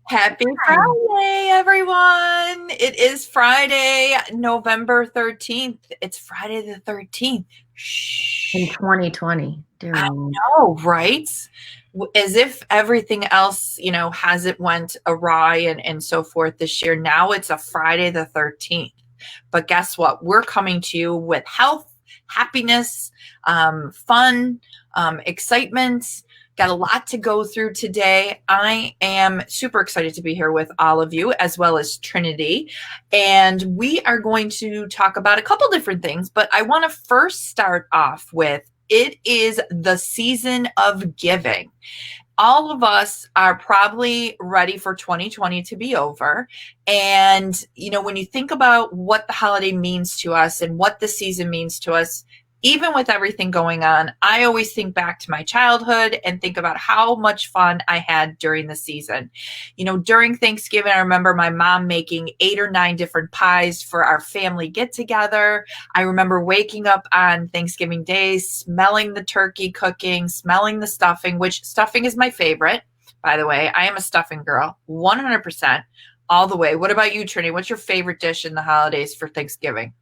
Happy Hi. Friday, everyone. It is Friday, November 13th. It's Friday the 13th. In Shh. 2020, dear I Lord. know, right? As if everything else, hasn't went awry and so forth this year. Now it's a Friday the 13th. But guess what? We're coming to you with health, happiness, fun, excitement. Got a lot to go through today. I am super excited to be here with all of you, as well as Trinity. And we are going to talk about a couple different things, but I want to first start off with it is the season of giving. All of us are probably ready for 2020 to be over. And, when you think about what the holiday means to us and what the season means to us, even with everything going on, I always think back to my childhood and think about how much fun I had during the season. During Thanksgiving, I remember my mom making 8 or 9 different pies for our family get together. I remember waking up on Thanksgiving Day, smelling the turkey cooking, smelling the stuffing, which stuffing is my favorite. By the way, I am a stuffing girl, 100% all the way. What about you, Trini? What's your favorite dish in the holidays for Thanksgiving?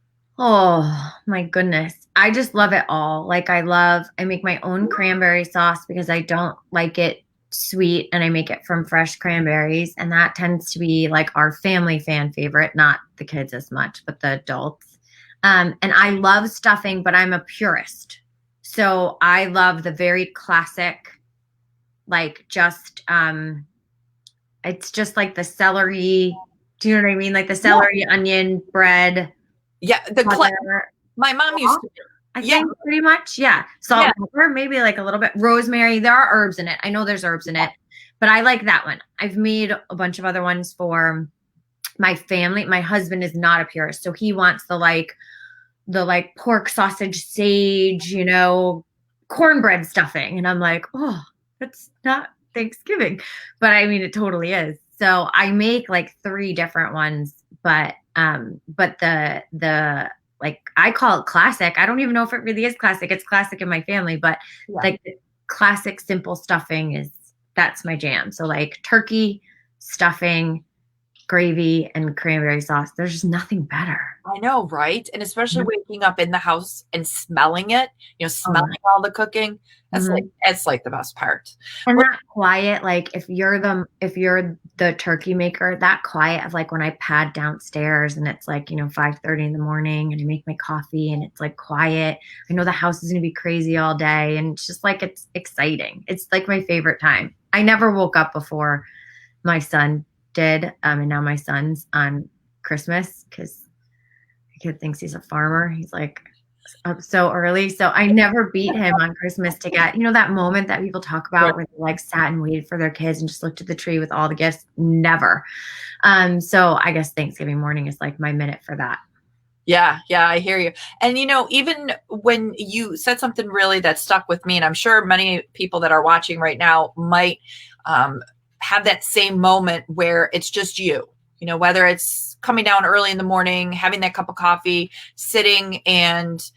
Oh my goodness. I just love it all. I make my own cranberry sauce because I don't like it sweet and I make it from fresh cranberries. And that tends to be like our family fan favorite, not the kids as much, but the adults. And I love stuffing, but I'm a purist. So I love the very classic, like just it's just like the celery. Do you know what I mean? Like the Yeah. celery, onion, bread, Yeah, butter, my mom used salt, to. I Yeah, think pretty much. Yeah. yeah. Salt, pepper, maybe like a little bit rosemary. There are herbs in it. I know there's herbs in it, but I like that one. I've made a bunch of other ones for my family. My husband is not a purist, so he wants the pork sausage sage, cornbread stuffing. And I'm like, oh, that's not Thanksgiving. But I mean it totally is. So I make like 3 different ones, but the like I call it classic. I don't even know if it really is classic. It's classic in my family, but Yeah. like the classic simple stuffing is that's my jam. So like turkey, stuffing, gravy, and cranberry sauce. There's just nothing better. I know, right? And especially waking up in the house and smelling it, Oh, smelling all the cooking. mhm. That's like the best part. And Well, that quiet, like if you're the turkey maker, that quiet of like when I pad downstairs and it's like, 5:30 in the morning and I make my coffee and it's like quiet. I know the house is gonna be crazy all day and it's just like it's exciting. It's like my favorite time. I never woke up before my son did. And now my son's on Christmas because my kid thinks he's a farmer. He's like up so early. So I never beat him on Christmas to get, that moment that people talk right. about where they like sat and waited for their kids and just looked at the tree with all the gifts. Never. So I guess Thanksgiving morning is like my minute for that. Yeah, yeah, I hear you. And even when you said something really that stuck with me, and I'm sure many people that are watching right now might um, have that same moment where it's just you, whether it's coming down early in the morning, having that cup of coffee, sitting and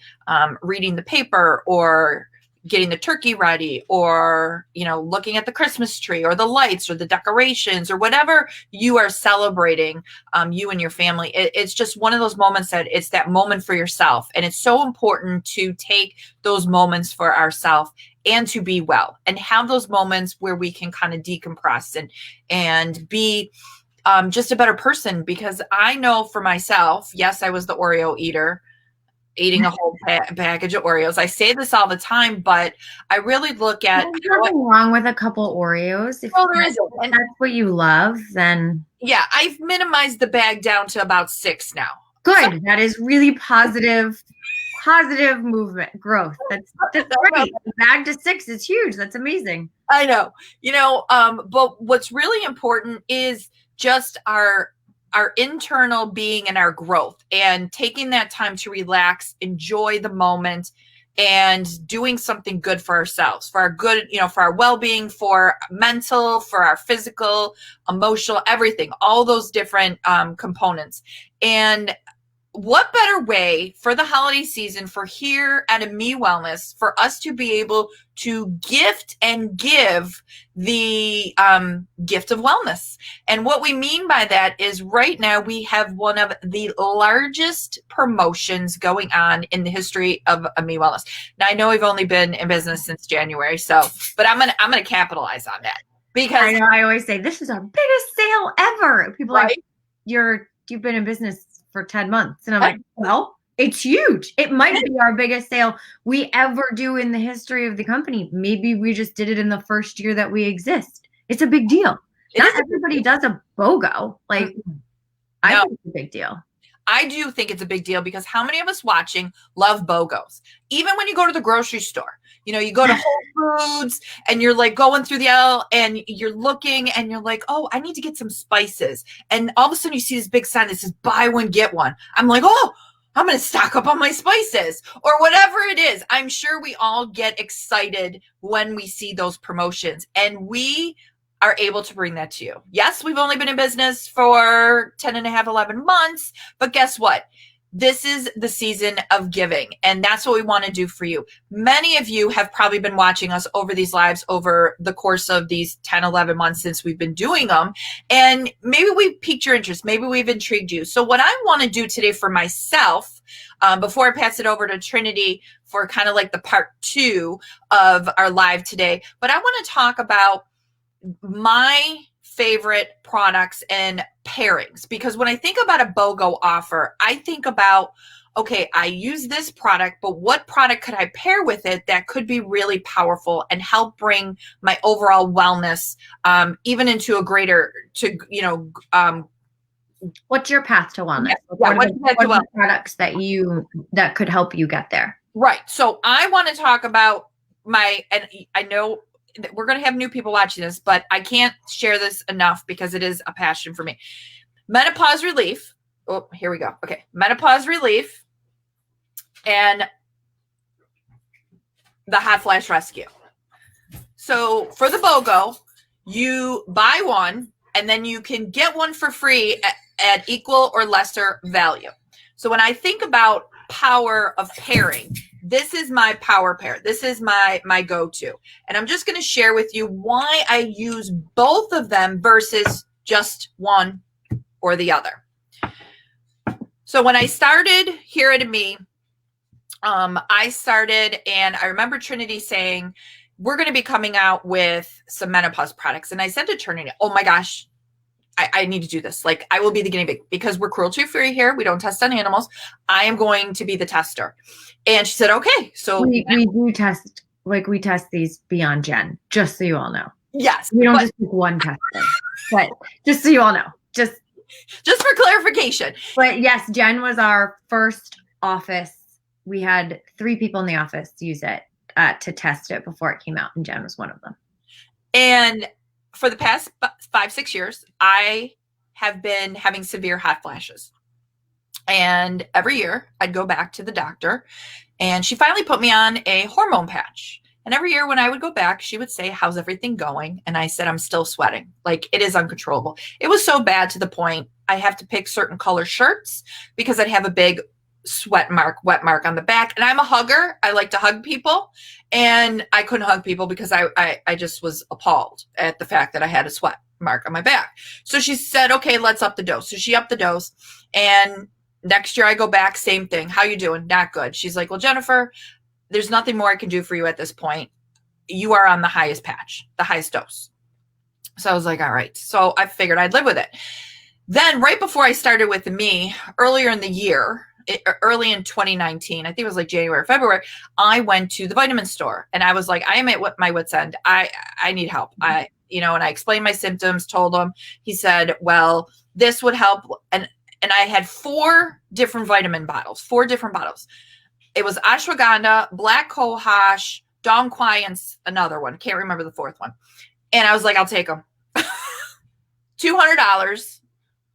reading the paper, or getting the turkey ready, or looking at the Christmas tree or the lights or the decorations or whatever you are celebrating, you and your family. It's just one of those moments that it's that moment for yourself. And it's so important to take those moments for ourselves and to be well and have those moments where we can kind of decompress and be just a better person. Because I know for myself, yes, I was the Oreo eater, eating a whole package of Oreos. I say this all the time, but I really look at There's how nothing wrong with a couple Oreos. If well there isn't. And that's what you love, then yeah, I've minimized the bag down to about 6 now. So good. That is really positive movement, growth. That's great. The bag to 6 is huge. That's amazing. I know, but what's really important is just our internal being and our growth, and taking that time to relax, enjoy the moment, and doing something good for ourselves, for our good, for our well-being, for mental, for our physical, emotional, everything, all those different components. And what better way for the holiday season for here at Me Wellness for us to be able to gift and give the gift of wellness? And what we mean by that is right now we have one of the largest promotions going on in the history of Me Wellness. Now I know we've only been in business since January, but I'm gonna capitalize on that because I know I always say this is our biggest sale ever. People are like, you've been in business for 10 months. And I'm like, well, it's huge. It might be our biggest sale we ever do in the history of the company. Maybe we just did it in the first year that we exist. It's a big deal. Not everybody does a BOGO. Like, I think it's a big deal. I do think it's a big deal because how many of us watching love BOGOs? Even when you go to the grocery store, you go to Whole Foods and you're like going through the aisle and you're looking and you're like, oh, I need to get some spices. And all of a sudden you see this big sign that says buy one, get one. I'm like, oh, I'm going to stock up on my spices or whatever it is. I'm sure we all get excited when we see those promotions, and we are able to bring that to you. Yes, we've only been in business for 10 and a half, 11 months, but guess what? This is the season of giving, and that's what we want to do for you. Many of you have probably been watching us over these lives over the course of these 10, 11 months since we've been doing them, and maybe we've piqued your interest. Maybe we've intrigued you. So what I want to do today for myself, before I pass it over to Triniti for kind of like the part 2 of our live today, but I want to talk about my favorite products and pairings, because when I think about a BOGO offer, I think about, okay, I use this product, but what product could I pair with it that could be really powerful and help bring my overall wellness even into a greater, what's your path to wellness? Yeah, what are the products that could help you get there? Right. So I want to talk about and I know we're going to have new people watching this, but I can't share this enough because it is a passion for me. Menopause relief. Oh, here we go. Okay. Menopause relief and the hot flash rescue. So for the BOGO, you buy one and then you can get one for free at equal or lesser value. So when I think about power of pairing, this is my power pair. This is my go-to. And I'm just going to share with you why I use both of them versus just one or the other. So when I started here at Me, I started, and I remember Triniti saying, we're going to be coming out with some menopause products. And I said to Triniti, oh my gosh, I need to do this. Like, I will be the guinea pig because we're cruelty free here. We don't test on animals. I am going to be the tester. And she said, okay. So we do test, like we test these beyond Jen, just so you all know. Yes. We don't just pick one tester, but just so you all know, just for clarification. But yes, Jen was our first office. We had 3 people in the office use it to test it before it came out, and Jen was one of them. And for the past 5-6 years, I have been having severe hot flashes. And every year I'd go back to the doctor, and she finally put me on a hormone patch. And every year when I would go back, she would say, how's everything going? And I said, I'm still sweating. Like, it is uncontrollable. It was so bad to the point I have to pick certain color shirts because I'd have a big wet mark on the back. And I'm a hugger. I like to hug people. And I couldn't hug people because I just was appalled at the fact that I had a sweat mark on my back. So she said, okay, let's up the dose. So she upped the dose. And next year I go back, same thing. How you doing? Not good. She's like, well, Jennifer, there's nothing more I can do for you at this point. You are on the highest patch, the highest dose. So I was like, all right. So I figured I'd live with it. Then right before I started with Me, earlier in the year, early in 2019, I think it was like January or February, I went to the vitamin store and I was like, I am at my wit's end. I need help. And I explained my symptoms, told him. He said, well, this would help. And I had 4 different vitamin bottles, 4 different bottles. It was ashwagandha, black cohosh, dong quai, and another one. Can't remember the 4th one. And I was like, I'll take them. $200.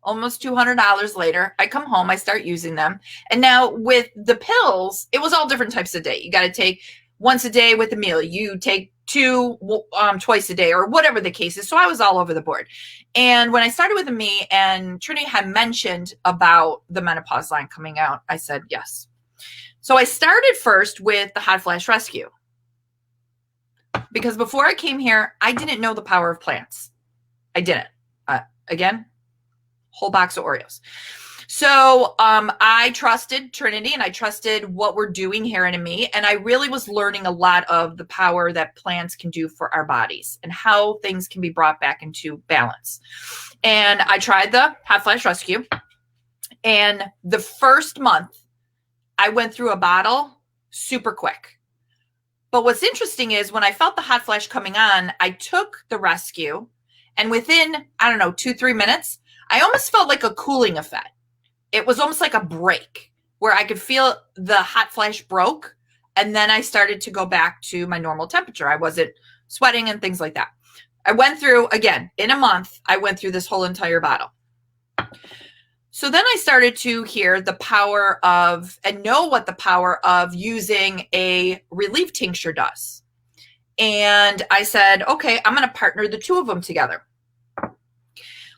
Almost $200 later, I come home, I start using them. And now with the pills, it was all different types a day. You got to take once a day with a meal. You take 2 twice a day, or whatever the case is. So I was all over the board. And when I started with me and Trinity had mentioned about the menopause line coming out, I said yes. So I started first with the Hot Flash Rescue, because before I came here, I didn't know the power of plants. I didn't. Again, whole box of Oreos. So I trusted Trinity, and I trusted what we're doing here in me. And I really was learning a lot of the power that plants can do for our bodies and how things can be brought back into balance. And I tried the Hot Flash Rescue. And the first month, I went through a bottle super quick. But what's interesting is when I felt the hot flash coming on, I took the rescue, and within, 2-3 minutes, I almost felt like a cooling effect. It was almost like a break where I could feel the hot flash broke, and then I started to go back to my normal temperature. I wasn't sweating and things like that. I went through, again, in a month, I went through this whole entire bottle. So then I started to hear the power of, and know what the power of using a relief tincture does. And I said, okay, I'm going to partner the two of them together.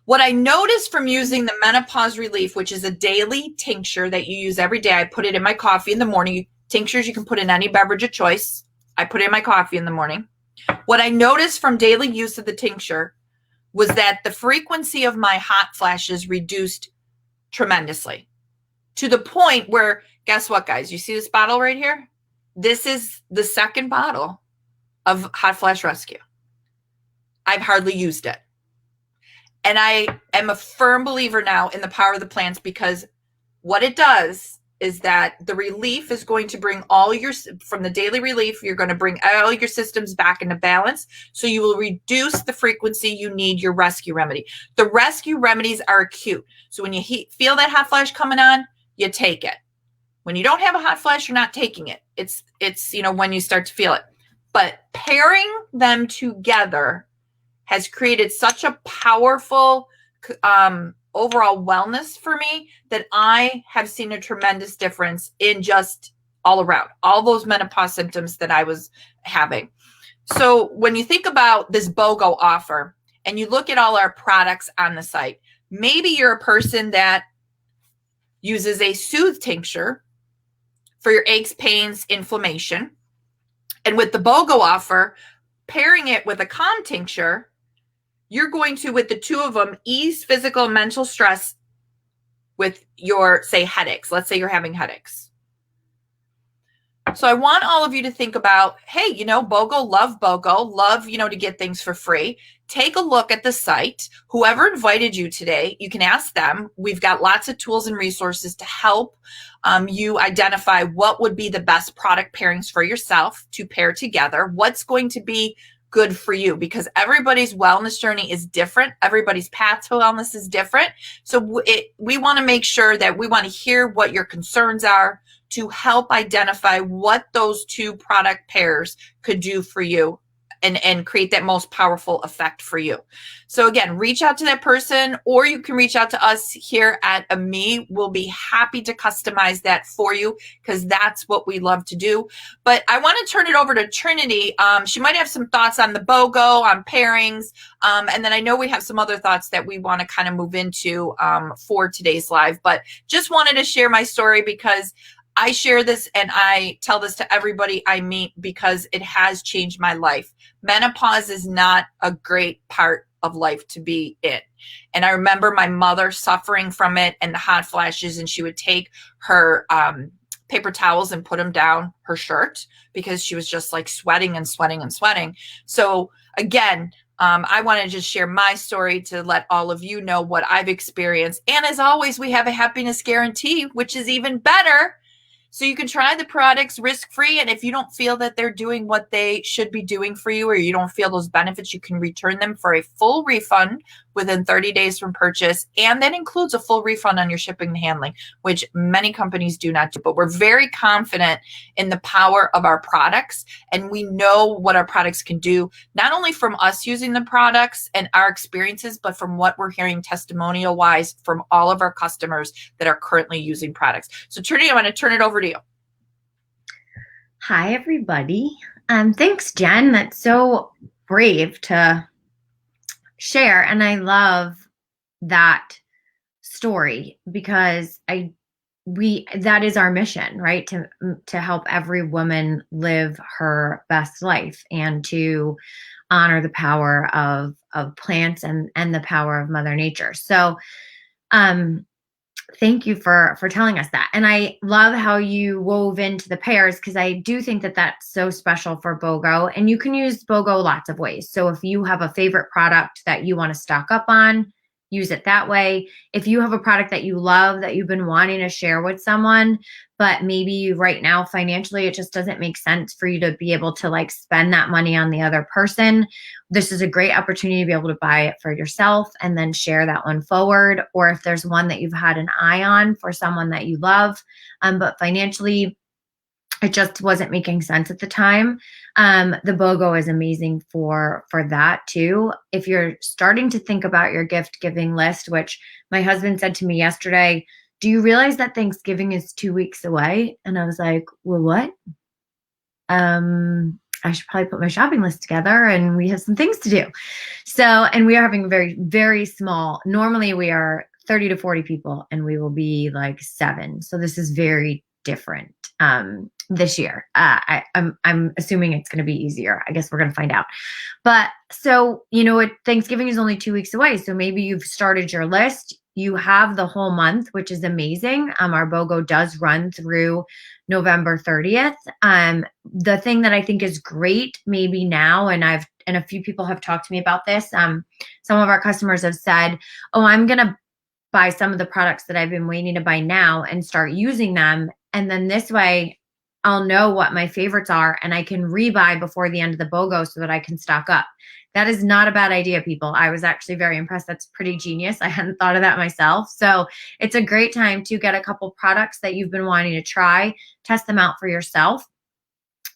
What I noticed from using the menopause relief, which is a daily tincture that you use every day, I put it in my coffee in the morning. Tinctures you can put in any beverage of choice. I put it in my coffee in the morning. What I noticed from daily use of the tincture was that the frequency of my hot flashes reduced tremendously, to the point where, guess what, guys? You see this bottle right here? This is the second bottle of Hot Flash Rescue. I've hardly used it. And I am a firm believer now in the power of the plants, because what it does is that the relief is going to bring from the daily relief, you're going to bring all your systems back into balance. So you will reduce the frequency you need your rescue remedy. The rescue remedies are acute. So when you feel that hot flash coming on, you take it. When you don't have a hot flash, you're not taking it. It's when you start to feel it. But pairing them together has created such a powerful overall wellness for me that I have seen a tremendous difference in just all around, all those menopause symptoms that I was having. So when you think about this BOGO offer and you look at all our products on the site, maybe you're a person that uses a Soothe tincture for your aches, pains, inflammation. And with the BOGO offer, pairing it with a Calm tincture, you're going to, with the two of them, ease physical and mental stress with your, say, headaches. Let's say you're having headaches. So I want all of you to think about, hey, BOGO, love, to get things for free. Take a look at the site. Whoever invited you today, you can ask them. We've got lots of tools and resources to help you identify what would be the best product pairings for yourself to pair together. What's going to be good for you, because everybody's wellness journey is different. Everybody's path to wellness is different. So we want to make sure that we want to hear what your concerns are to help identify what those two product pairs could do for you and create that most powerful effect for you. So again, reach out to that person, or you can reach out to us here at AMI. We'll be happy to customize that for you, because that's what we love to do. But I want to turn it over to Trinity. She might have some thoughts on the BOGO, on pairings. And then I know we have some other thoughts that we want to kind of move into for today's live. But just wanted to share my story, because I share this and I tell this to everybody I meet, because it has changed my life. Menopause is not a great part of life to be in. And I remember my mother suffering from it and the hot flashes, and she would take her paper towels and put them down her shirt because she was just like sweating and sweating and sweating. So again, I want to just share my story to let all of you know what I've experienced. And as always, we have a happiness guarantee, which is even better. So you can try the products risk-free, and if you don't feel that they're doing what they should be doing for you, or you don't feel those benefits, you can return them for a full refund within 30 days from purchase. And that includes a full refund on your shipping and handling, which many companies do not do. But we're very confident in the power of our products, and we know what our products can do, not only from us using the products and our experiences, but from what we're hearing testimonial-wise from all of our customers that are currently using products. So Trinity, I'm going to turn it over to you. Hi, everybody. Thanks, Jen. That's so brave to share. And I love that story because that is our mission, right? To help every woman live her best life and to honor the power of plants and the power of Mother Nature. So um thank you for telling us that. And I love how you wove into the pairs because I do think that that's so special for BOGO. And you can use BOGO lots of ways. So if you have a favorite product that you want to stock up on, use it that way. If you have a product that you love that you've been wanting to share with someone, but maybe right now financially it just doesn't make sense for you to be able to like spend that money on the other person, this is a great opportunity to be able to buy it for yourself and then share that one forward. Or if there's one that you've had an eye on for someone that you love, but financially it just wasn't making sense at the time. The BOGO is amazing for that too. If you're starting to think about your gift giving list, which my husband said to me yesterday, do you realize that Thanksgiving is 2 weeks away? And I was like, well, what? I should probably put my shopping list together and we have some things to do. So, and we are having a very, very small, normally we are 30 to 40 people and we will be like 7. So this is very different this year. I'm assuming it's going to be easier. I guess we're going to find out. But so, Thanksgiving is only 2 weeks away. So maybe you've started your list. You have the whole month, which is amazing. Our BOGO does run through November 30th. The thing that I think is great maybe now, and a few people have talked to me about this. Some of our customers have said, oh, I'm going to buy some of the products that I've been waiting to buy now and start using them. And then this way I'll know what my favorites are and I can rebuy before the end of the BOGO so that I can stock up. That is not a bad idea, people. I was actually very impressed. That's pretty genius. I hadn't thought of that myself. So it's a great time to get a couple products that you've been wanting to try, test them out for yourself,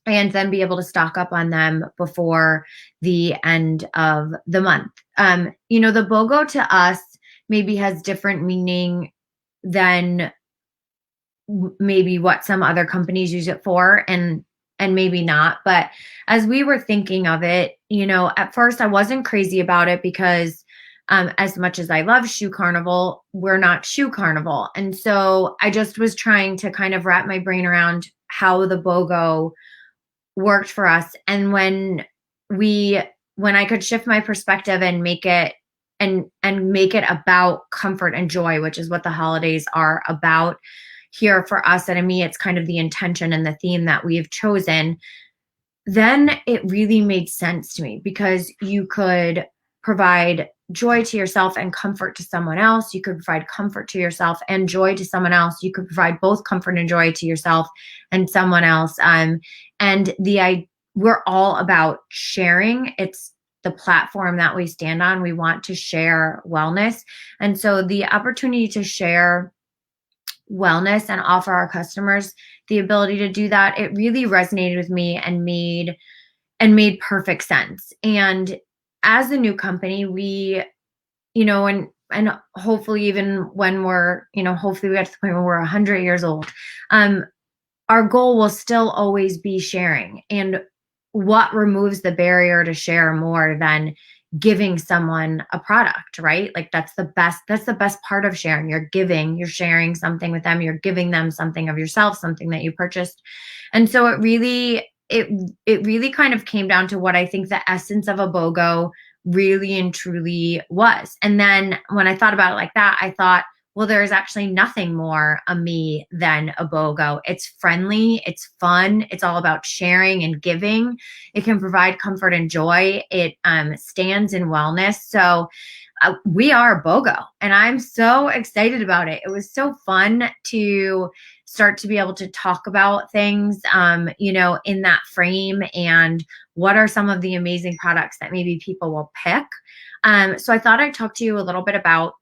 and then be able to stock up on them before the end of the month. The BOGO to us maybe has different meaning than maybe what some other companies use it for, and maybe not. But as we were thinking of it, at first I wasn't crazy about it because as much as I love Shoe Carnival, we're not Shoe Carnival. And so I just was trying to kind of wrap my brain around how the BOGO worked for us. And when I could shift my perspective and make it make it about comfort and joy, which is what the holidays are about here for us. And to me, it's kind of the intention and the theme that we've chosen. Then it really made sense to me because you could provide joy to yourself and comfort to someone else. You could provide comfort to yourself and joy to someone else. You could provide both comfort and joy to yourself and someone else. We're all about sharing. It's the platform that we stand on. We want to share wellness. And so the opportunity to share wellness and offer our customers the ability to do that, it really resonated with me and made perfect sense. And as a new company, we, and hopefully even when we're, hopefully we get to the point where we're 100 years old, our goal will still always be sharing. And what removes the barrier to share more than giving someone a product, right? Like that's the best part of sharing. You're sharing something with them, you're giving them something of yourself, something that you purchased. And so it really kind of came down to what I think the essence of a BOGO really and truly was. And then when I thought about it like that, I thought, well, there's actually nothing more a me than a BOGO. It's friendly, it's fun, it's all about sharing and giving. It can provide comfort and joy. It stands in wellness. So we are BOGO, and I'm so excited about it. It was so fun to start to be able to talk about things, in that frame, and what are some of the amazing products that maybe people will pick. So I thought I'd talk to you a little bit about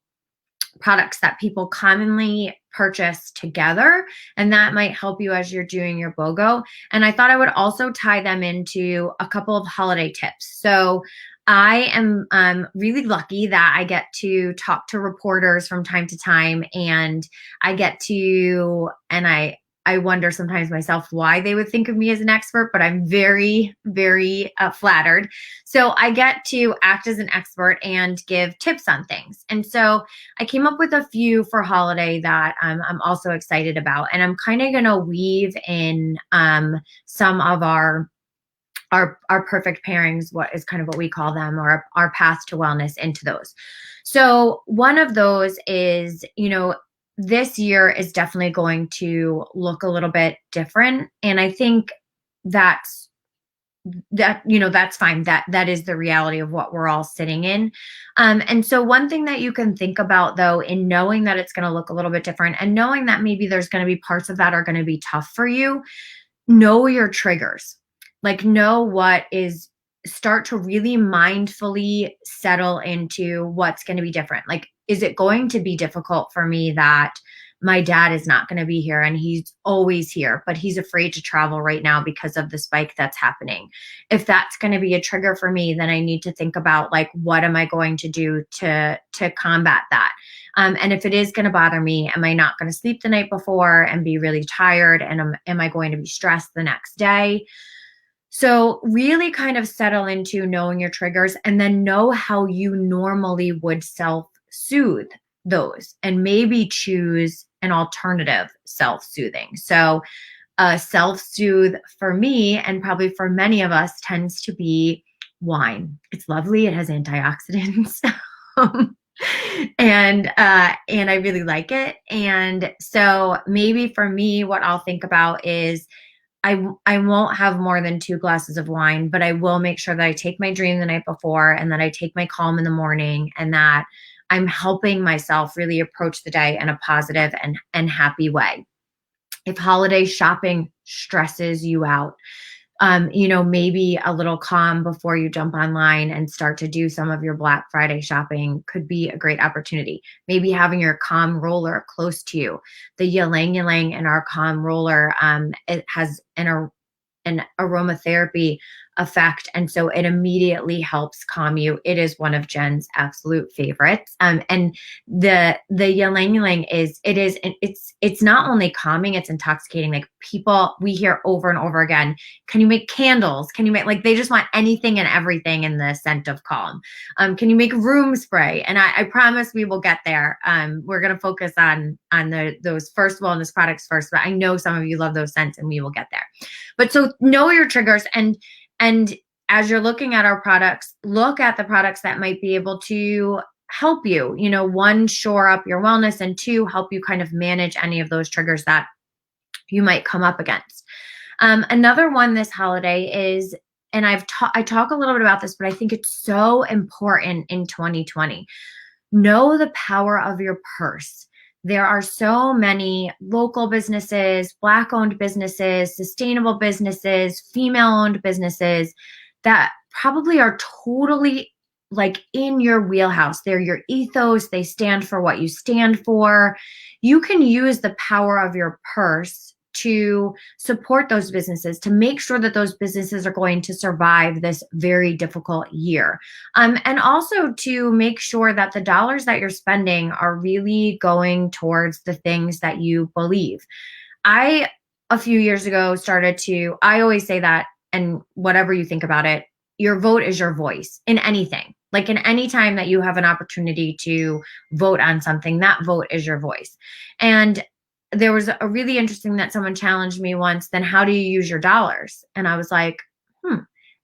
products that people commonly purchase together, and that might help you as you're doing your BOGO. And I thought I would also tie them into a couple of holiday tips. So I am really lucky that I get to talk to reporters from time to time, and I get to, and I I wonder sometimes myself why they would think of me as an expert, but I'm very, very flattered. So I get to act as an expert and give tips on things. And so I came up with a few for holiday that I'm also excited about. And I'm kind of going to weave in some of our perfect pairings, what is kind of what we call them, or our path to wellness into those. So one of those is, this year is definitely going to look a little bit different. And I think that's that's fine. That is the reality of what we're all sitting in. And so one thing that you can think about though, in knowing that it's going to look a little bit different and knowing that maybe there's going to be parts of that are going to be tough for you, know your triggers. Like know what is, start to really mindfully settle into what's going to be different. Like, is it going to be difficult for me that my dad is not going to be here and he's always here, but he's afraid to travel right now because of the spike that's happening? If that's going to be a trigger for me, then I need to think about like, what am I going to do to combat that? And if it is going to bother me, am I not going to sleep the night before and be really tired? And am I going to be stressed the next day? So really kind of settle into knowing your triggers and then know how you normally would self-soothe those and maybe choose an alternative self-soothing. So self-soothe for me and probably for many of us tends to be wine. It's lovely. It has antioxidants. And I really like it. And so maybe for me, what I'll think about is I won't have more than 2 glasses of wine, but I will make sure that I take my dream the night before and that I take my calm in the morning and that I'm helping myself really approach the day in a positive and happy way. If holiday shopping stresses you out, maybe a little calm before you jump online and start to do some of your Black Friday shopping could be a great opportunity. Maybe having your calm roller close to you. The ylang ylang in our calm roller, it has an aromatherapy effect. And so it immediately helps calm you. It is one of Jen's absolute favorites. And the ylang ylang it's not only calming, it's intoxicating. Like people, we hear over and over again, can you make candles? Can you make, like, they just want anything and everything in the scent of calm. Can you make room spray? And I promise we will get there. We're going to focus on those first wellness products first, but I know some of you love those scents and we will get there. But so know your triggers and as you're looking at our products, look at the products that might be able to help you, one, shore up your wellness, and 2, help you kind of manage any of those triggers that you might come up against. Another one this holiday is, and I talk a little bit about this, but I think it's so important in 2020. Know the power of your purse. There are so many local businesses, Black-owned businesses, sustainable businesses, female-owned businesses that probably are totally like in your wheelhouse. They're your ethos. They stand for what you stand for. You can use the power of your purse to support those businesses, to make sure that those businesses are going to survive this very difficult year. And also to make sure that the dollars that you're spending are really going towards the things that you believe. A few years ago, I always say that, and whatever you think about it, your vote is your voice in anything. Like in any time that you have an opportunity to vote on something, that vote is your voice. And there was a really interesting that someone challenged me once, then how do you use your dollars? And I was like,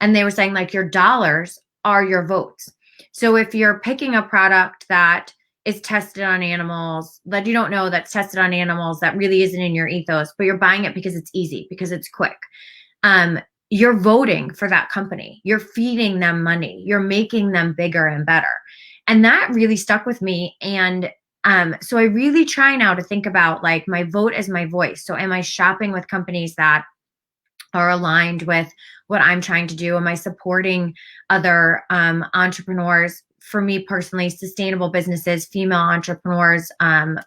And they were saying like your dollars are your votes. So if you're picking a product that is tested on animals, that you don't know that's tested on animals, that really isn't in your ethos, but you're buying it because it's easy, because it's quick. You're voting for that company. You're feeding them money. You're making them bigger and better. And that really stuck with me. And so I really try now to think about like my vote as my voice. So am I shopping with companies that are aligned with what I'm trying to do? Am I supporting other entrepreneurs? For me personally, sustainable businesses, female entrepreneurs,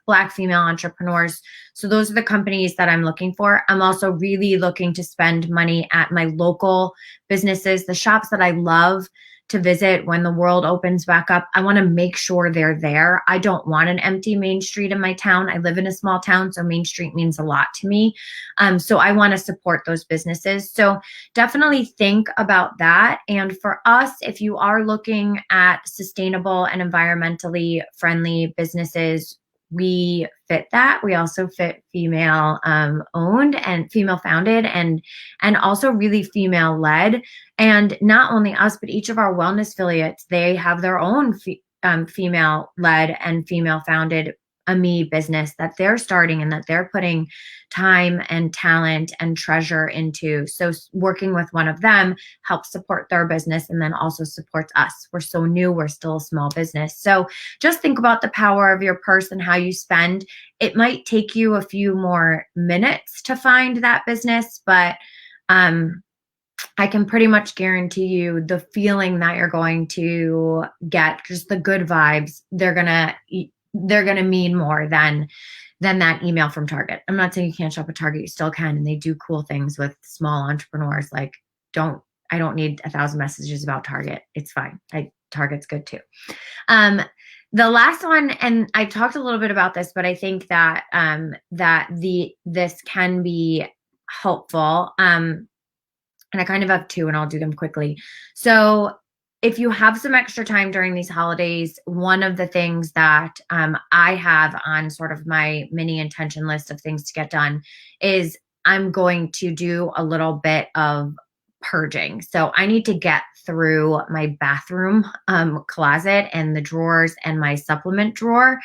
Black female entrepreneurs. So those are the companies that I'm looking for. I'm also really looking to spend money at my local businesses, the shops that I love to visit when the world opens back up. I want to make sure they're there. I don't want an empty Main Street in my town. I live in a small town, so Main Street means a lot to me. So I want to support those businesses. So definitely think about that. And for us, if you are looking at sustainable and environmentally friendly businesses, we fit that. We also fit female owned and female founded and also really female led. And not only us, but each of our wellness affiliates, they have their own female led and female founded me business that they're starting and that they're putting time and talent and treasure into. So working with one of them helps support their business and then also supports us. We're so new, we're still a small business. So just think about the power of your purse and how you spend. It might take you a few more minutes to find that business, but I can pretty much guarantee you the feeling that you're going to get, just the good vibes, they're gonna mean more than that email from Target. I'm not saying you can't shop at Target, you still can, and they do cool things with small entrepreneurs. Like, I don't need 1,000 messages about Target. It's fine. Target's good too. The last one, and I talked a little bit about this, but I think that this can be helpful. And I kind of have two, and I'll do them quickly. So if you have some extra time during these holidays, one of the things that I have on sort of my mini intention list of things to get done is I'm going to do a little bit of purging. So I need to get through my bathroom closet and the drawers and my supplement drawer.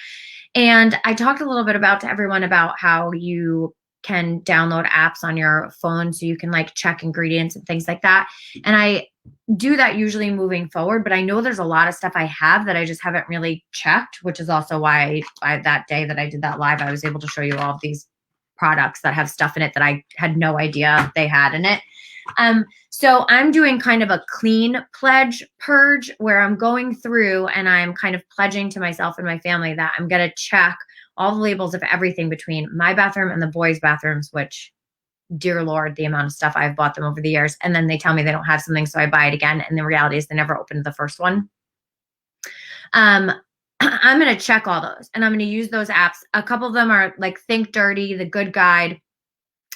And I talked a little bit to everyone about how you can download apps on your phone so you can like check ingredients and things like that. And I do that usually moving forward, but I know there's a lot of stuff I have that I just haven't really checked, which is also why that day that I did that live, I was able to show you all of these products that have stuff in it that I had no idea they had in it. So I'm doing kind of a clean purge where I'm going through and I'm kind of pledging to myself and my family that I'm going to check all the labels of everything between my bathroom and the boys' bathrooms, which, dear Lord, the amount of stuff I've bought them over the years. And then they tell me they don't have something, so I buy it again. And the reality is they never opened the first one. I'm going to check all those and I'm going to use those apps. A couple of them are like Think Dirty, The Good Guide.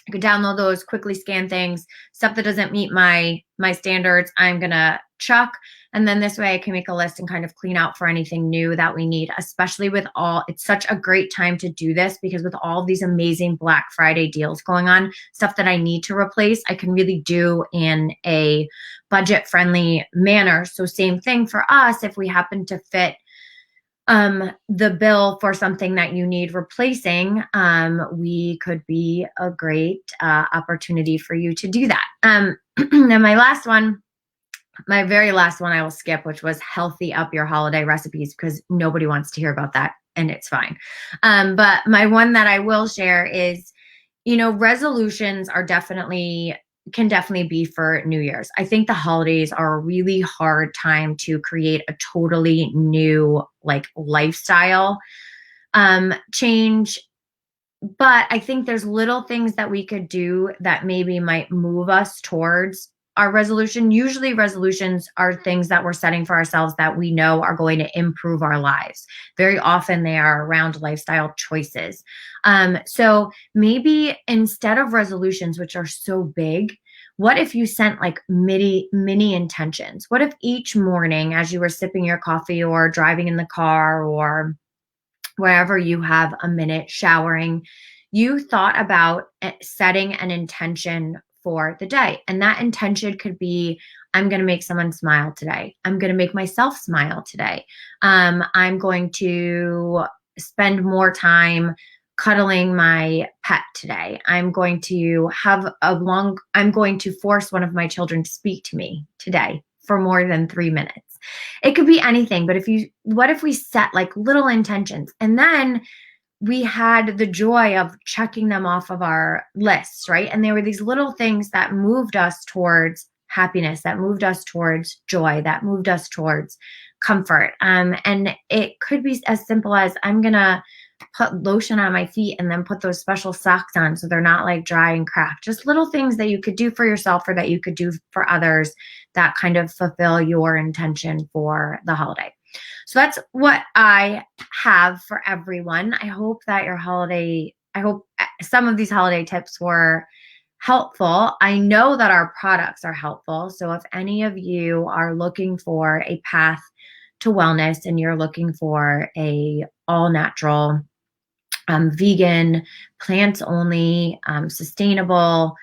You can download those, quickly scan things, stuff that doesn't meet my standards, I'm going to chuck. And then this way I can make a list and kind of clean out for anything new that we need, especially it's such a great time to do this because with all these amazing Black Friday deals going on, stuff that I need to replace, I can really do in a budget-friendly manner. So same thing for us, if we happen to fit the bill for something that you need replacing, we could be a great opportunity for you to do that. And my very last one I will skip, which was healthy up your holiday recipes, because nobody wants to hear about that and it's fine. But my one that I will share is, resolutions can definitely be for New Year's. I think the holidays are a really hard time to create a totally new lifestyle change. But I think there's little things that we could do that maybe might move us towards our resolution. Usually resolutions are things that we're setting for ourselves that we know are going to improve our lives. Very often they are around lifestyle choices. So maybe instead of resolutions, which are so big, what if you sent mini intentions? What if each morning as you were sipping your coffee or driving in the car or wherever you have a minute showering, you thought about setting an intention for the day. And that intention could be, I'm going to make someone smile today. I'm going to make myself smile today. I'm going to spend more time cuddling my pet today. I'm going to force one of my children to speak to me today for more than 3 minutes. It could be anything, but what if we set little intentions and then we had the joy of checking them off of our lists, right? And there were these little things that moved us towards happiness, that moved us towards joy, that moved us towards comfort. And it could be as simple as I'm going to put lotion on my feet and then put those special socks on so they're not like dry and cracked. Just little things that you could do for yourself or that you could do for others that kind of fulfill your intention for the holiday. So that's what I have for everyone. I hope some of these holiday tips were helpful. I know that our products are helpful. So if any of you are looking for a path to wellness and you're looking for a all natural, vegan, plants only, sustainable,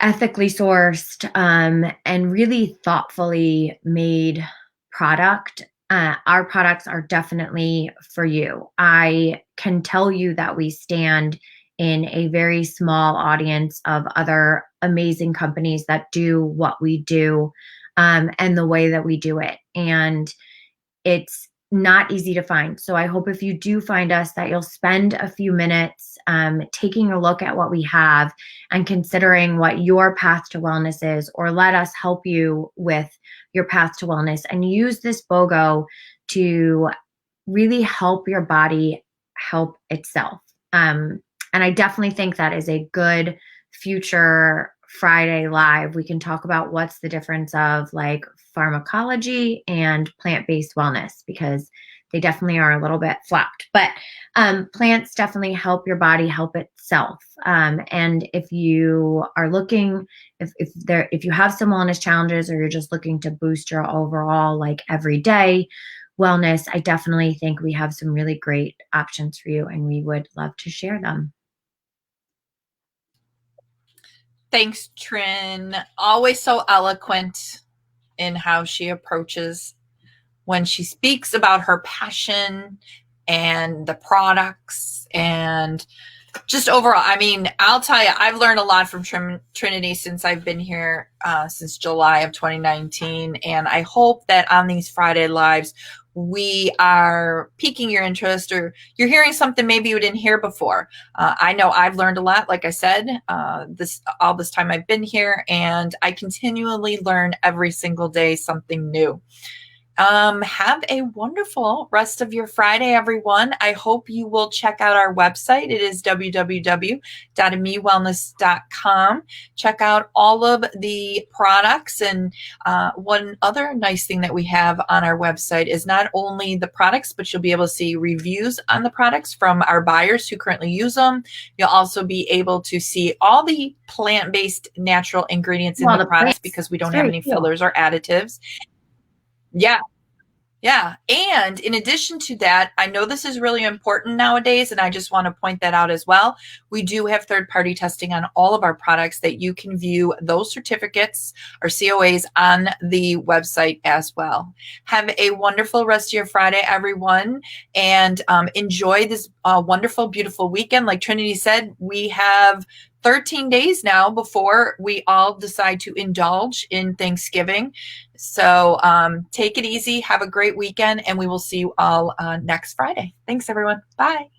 ethically sourced, and really thoughtfully made product, our products are definitely for you. I can tell you that we stand in a very small audience of other amazing companies that do what we do, and the way that we do it. And it's not easy to find. So I hope if you do find us that you'll spend a few minutes taking a look at what we have and considering what your path to wellness is, or let us help you with your path to wellness and use this BOGO to really help your body help itself. And I definitely think that is a good future Friday live. We can talk about what's the difference of like pharmacology and plant-based wellness, because they definitely are a little bit flopped. But plants definitely help your body help itself. And if you are looking, if you have some wellness challenges, or you're just looking to boost your overall like everyday wellness, I definitely think we have some really great options for you, and we would love to share them. Thanks, Trin. Always so eloquent in how she approaches when she speaks about her passion and the products and just overall. I mean, I'll tell you, I've learned a lot from Triniti since I've been here since July of 2019. And I hope that on these Friday Lives, we are piquing your interest, or you're hearing something maybe you didn't hear before. I know I've learned a lot, like I said, all this time I've been here, and I continually learn every single day something new. Have a wonderful rest of your Friday, everyone. I hope you will check out our website. It is www.amewellness.com. Check out all of the products. And one other nice thing that we have on our website is not only the products, but you'll be able to see reviews on the products from our buyers who currently use them. You'll also be able to see all the plant-based natural ingredients in the products, because we don't have any fillers or additives. Yeah. Yeah. And in addition to that, I know this is really important nowadays, and I just want to point that out as well. We do have third-party testing on all of our products that you can view those certificates or COAs on the website as well. Have a wonderful rest of your Friday, everyone, and enjoy this wonderful, beautiful weekend. Like Triniti said, we have 13 days now before we all decide to indulge in Thanksgiving. So take it easy. Have a great weekend, and we will see you all next Friday. Thanks, everyone. Bye.